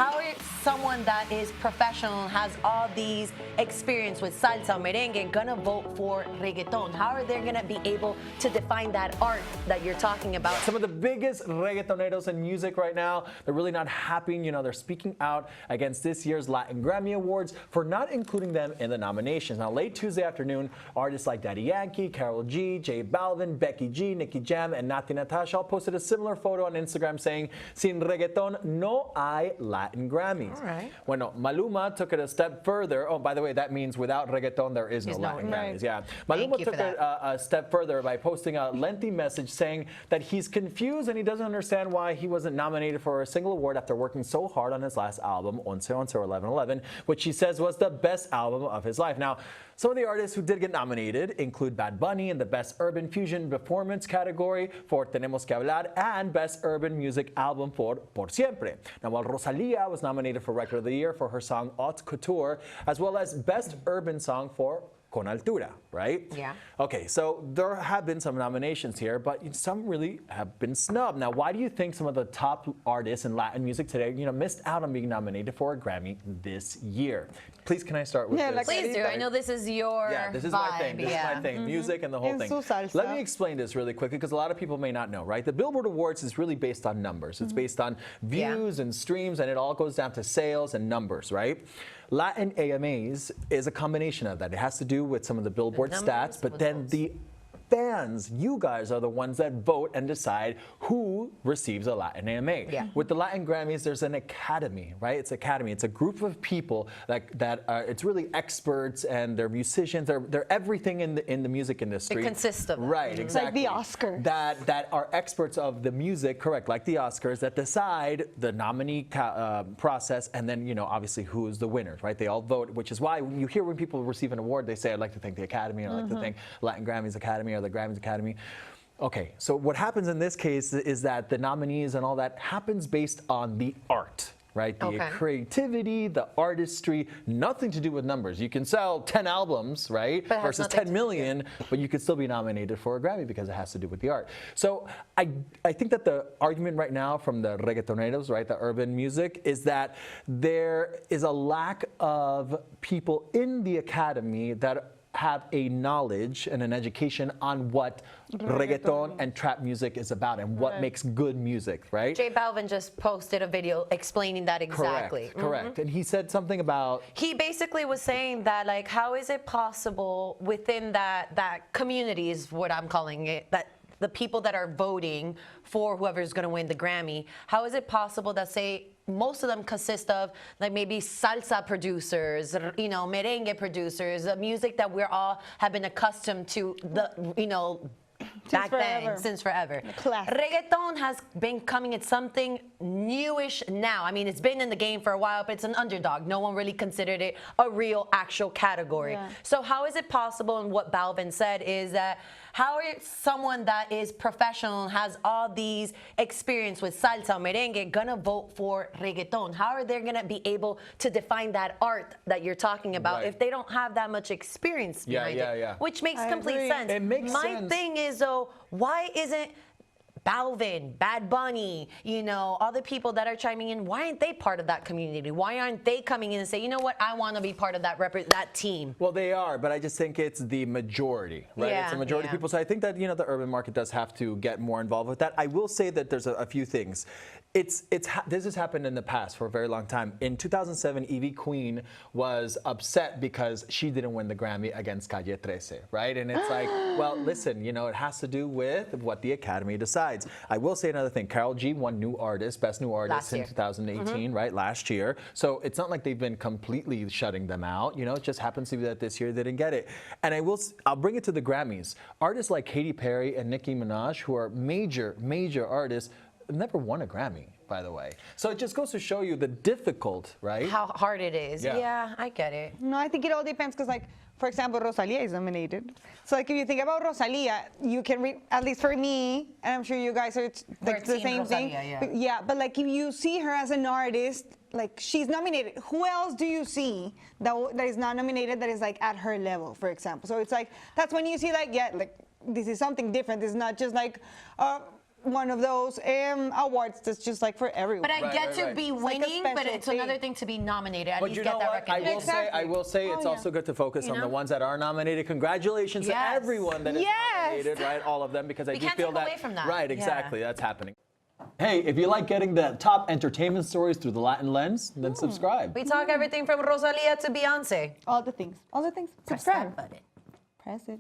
how is someone that is professional and has all these experience with salsa, merengue, gonna vote for reggaeton? How are they gonna be able to define that art that you're talking about? Some of the biggest reggaetoneros in music right now, they're really not happy. You know, they're speaking out against this year's Latin Grammy Awards for not including them in the nominations. Now, late Tuesday afternoon, artists like Daddy Yankee, Karol G, J Balvin, Becky G, Nicky Jam, and Nastassja all posted a similar photo on Instagram saying, "Sin reggaeton no hay Latin Grammys." All right. Bueno, Maluma took it a step further. Oh, by the way, that means without reggaeton, there is no Latin Grammys. Yeah. Maluma took it a step further by posting a lengthy message saying that he's confused and he doesn't understand why he wasn't nominated for a single award after working so hard on his last album, Once Once or 1111, which he says was the best album of his life. Now, some of the artists who did get nominated include Bad Bunny in the Best Urban Fusion Performance category for Tenemos que Hablar and Best Urban Music Album for Por Siempre. Now, while Rosalía was nominated for Record of the Year for her song Haute Couture, as well as Best Urban Song for Con Altura, right? Yeah. Okay, so there have been some nominations here, but some really have been snubbed. Now, why do you think some of the top artists in Latin music today, missed out on being nominated for a Grammy this year? Please, can I start with this? Please do. I know this is your this is vibe. my thing. This is my thing. Music and the whole thing. Let me explain this really quickly because a lot of people may not know, right? The Billboard Awards is really based on numbers. It's based on views and streams, and it all goes down to sales and numbers, right? Latin AMAs is a combination of that. It has to do with some of the Billboard stats, but then the fans, you guys are the ones that vote and decide who receives a Latin AMA. Yeah. With the Latin Grammys, there's an academy, right? It's academy. It's a group of people that it's really experts and they're musicians. They're everything in the music industry. It consists of right, exactly. Like the Oscars. That are experts of the music, correct? Like the Oscars, that decide the nominee process, and then obviously who is the winners, right? They all vote, which is why you hear when people receive an award, they say, "I'd like to thank the Academy," or "I'd like to thank Latin Grammys Academy," or the Grammys Academy. Okay, so what happens in this case is that the nominees and all that happens based on the art, right? The creativity, the artistry, nothing to do with numbers. You can sell 10 albums, right, versus 10 million, but you could still be nominated for a Grammy because it has to do with the art. So I think that the argument right now from the reggaetoneros, right, the urban music, is that there is a lack of people in the academy that have a knowledge and an education on what reggaeton and trap music is about and what makes good music, right? J Balvin just posted a video explaining that exactly. Correct. And he said something about... He basically was saying that, like, how is it possible within that community is what I'm calling it, that the people that are voting for whoever's going to win the Grammy, how is it possible that, say, most of them consist of like maybe salsa producers, merengue producers, the music that we're all have been accustomed to, since forever. Reggaeton has been coming at something newish now. I mean, it's been in the game for a while, but it's an underdog. No one really considered it a real, actual category. Yeah. So how is it possible, and what Balvin said is that how is someone that is professional and has all these experience with salsa, merengue, gonna vote for reggaeton? How are they gonna be able to define that art that you're talking about if they don't have that much experience behind it? Which makes complete sense. It makes sense. My thing is, though, why isn't Balvin, Bad Bunny, all the people that are chiming in, why aren't they part of that community? Why aren't they coming in and say, you know what, I want to be part of that team? Well, they are, but I just think it's the majority, right? Yeah, it's the majority of people. So I think that, the urban market does have to get more involved with that. I will say that there's a few things. This has happened in the past for a very long time. In 2007, Ivy Queen was upset because she didn't win the Grammy against Calle 13, right? And it's like, well, listen, it has to do with what the Academy decides. I will say another thing. Karol G won Best New Artist in 2018, right? Last year. So it's not like they've been completely shutting them out. It just happens to be that this year they didn't get it. And I'll bring it to the Grammys. Artists like Katy Perry and Nicki Minaj, who are major, major artists, never won a Grammy, by the way. So it just goes to show you the difficult, right? How hard it is. Yeah, I get it. No, I think it all depends because, like, for example, Rosalía is nominated. So, like, if you think about Rosalía, you can read, at least for me, and I'm sure you guys are like the same thing. Yeah, but like if you see her as an artist, like she's nominated. Who else do you see that is not nominated that is like at her level, for example? So it's like, that's when you see like, this is something different. It's not just like, one of those awards that's just like for everyone. But I get to be winning, but it's special another thing to be nominated. At But least you get know that what? recognition. I will say it's also good to focus on the ones that are nominated. Congratulations to everyone that is nominated, right? All of them, because I do can't feel take that. away from that. Right, exactly. That's happening. Hey, if you like getting the top entertainment stories through the Latin lens, then subscribe. We talk everything from Rosalia to Beyonce. All the things. All the things. Press Subscribe. that button. Press it.